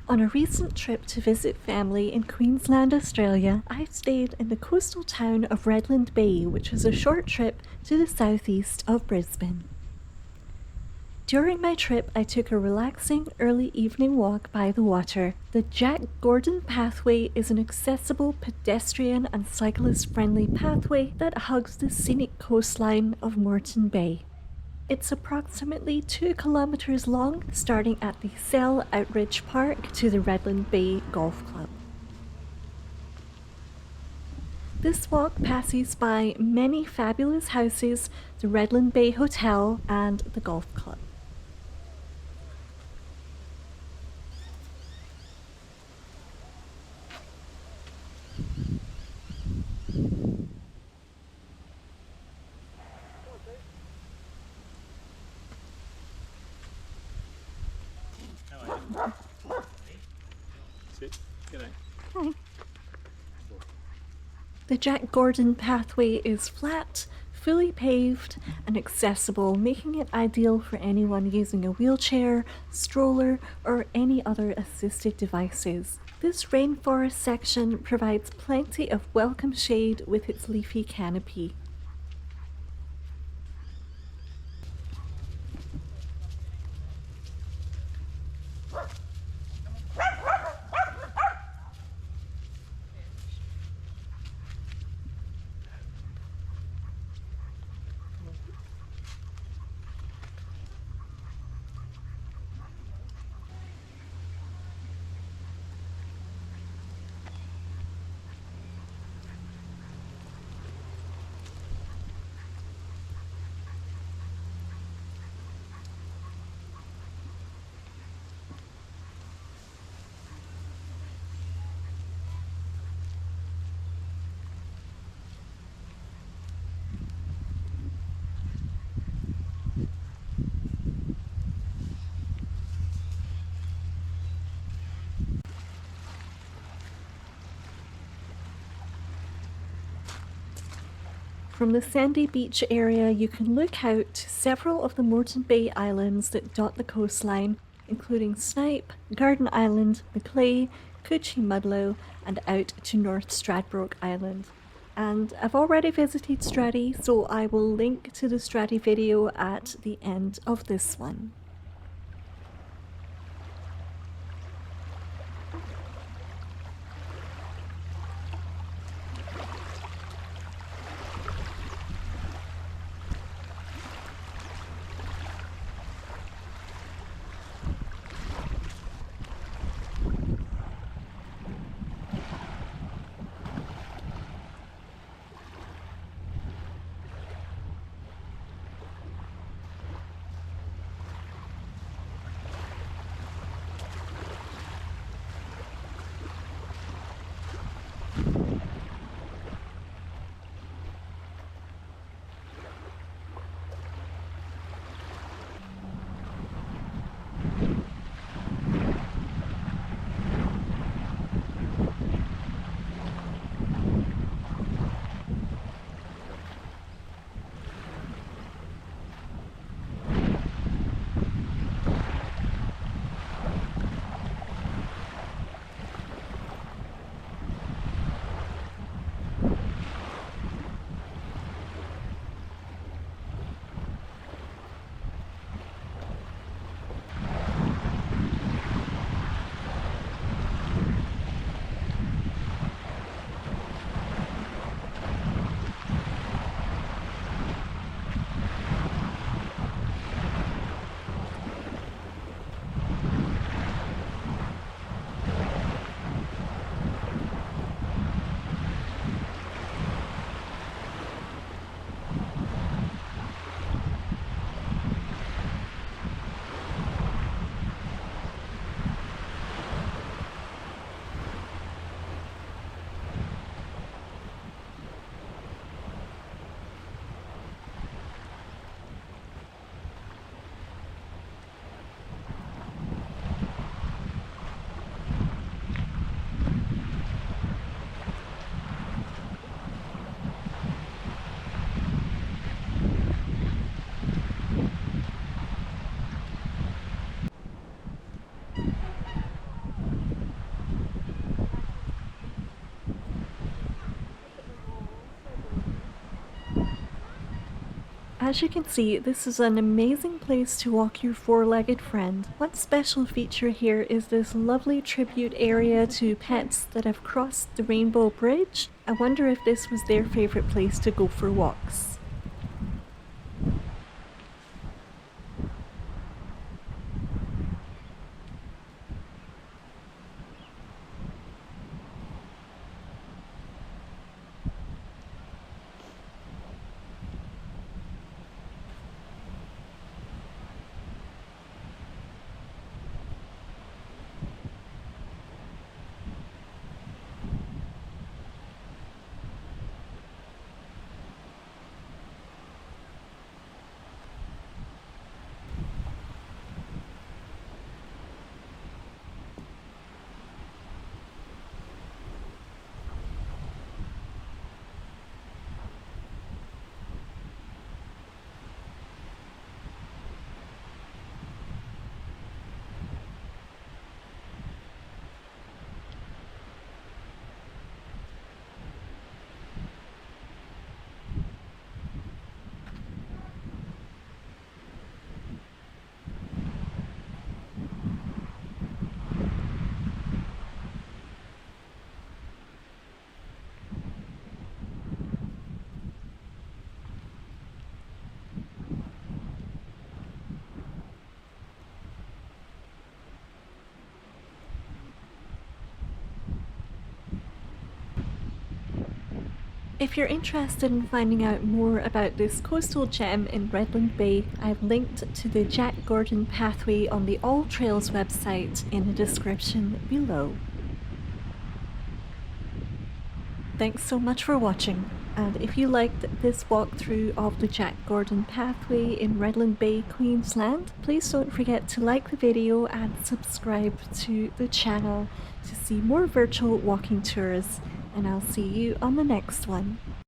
On a recent trip to visit family in Queensland, Australia, I stayed in the coastal town of Redland Bay, which is a short trip to the southeast of Brisbane. During my trip, I took a relaxing early evening walk by the water. The Jack Gordon Pathway is an accessible pedestrian and cyclist-friendly pathway that hugs the scenic coastline of Moreton Bay. It's approximately 2 kilometers long, starting at the Sel Outridge Park to the Redland Bay Golf Club. This walk passes by many fabulous houses, the Redland Bay Hotel, and the golf club. Sit. G'day. Hi. The Jack Gordon Pathway is flat, fully paved, and accessible, making it ideal for anyone using a wheelchair, stroller, or any other assisted devices. This rainforest section provides plenty of welcome shade with its leafy canopy. From the sandy beach area, you can look out to several of the Moreton Bay Islands that dot the coastline, including Snipe, Garden Island, Macleay, Coochie Mudlow, and out to North Stradbroke Island. And I've already visited Stratty, so I will link to the Stratty video at the end of this one. As you can see, this is an amazing place to walk your four-legged friend. One special feature here is this lovely tribute area to pets that have crossed the Rainbow Bridge. I wonder if this was their favourite place to go for walks. If you're interested in finding out more about this coastal gem in Redland Bay, I've linked to the Jack Gordon pathway on the All Trails website in the description below. Thanks so much for watching, and if you liked this walkthrough of the Jack Gordon pathway in Redland Bay, Queensland, please don't forget to like the video and subscribe to the channel to see more virtual walking tours, and I'll see you on the next one.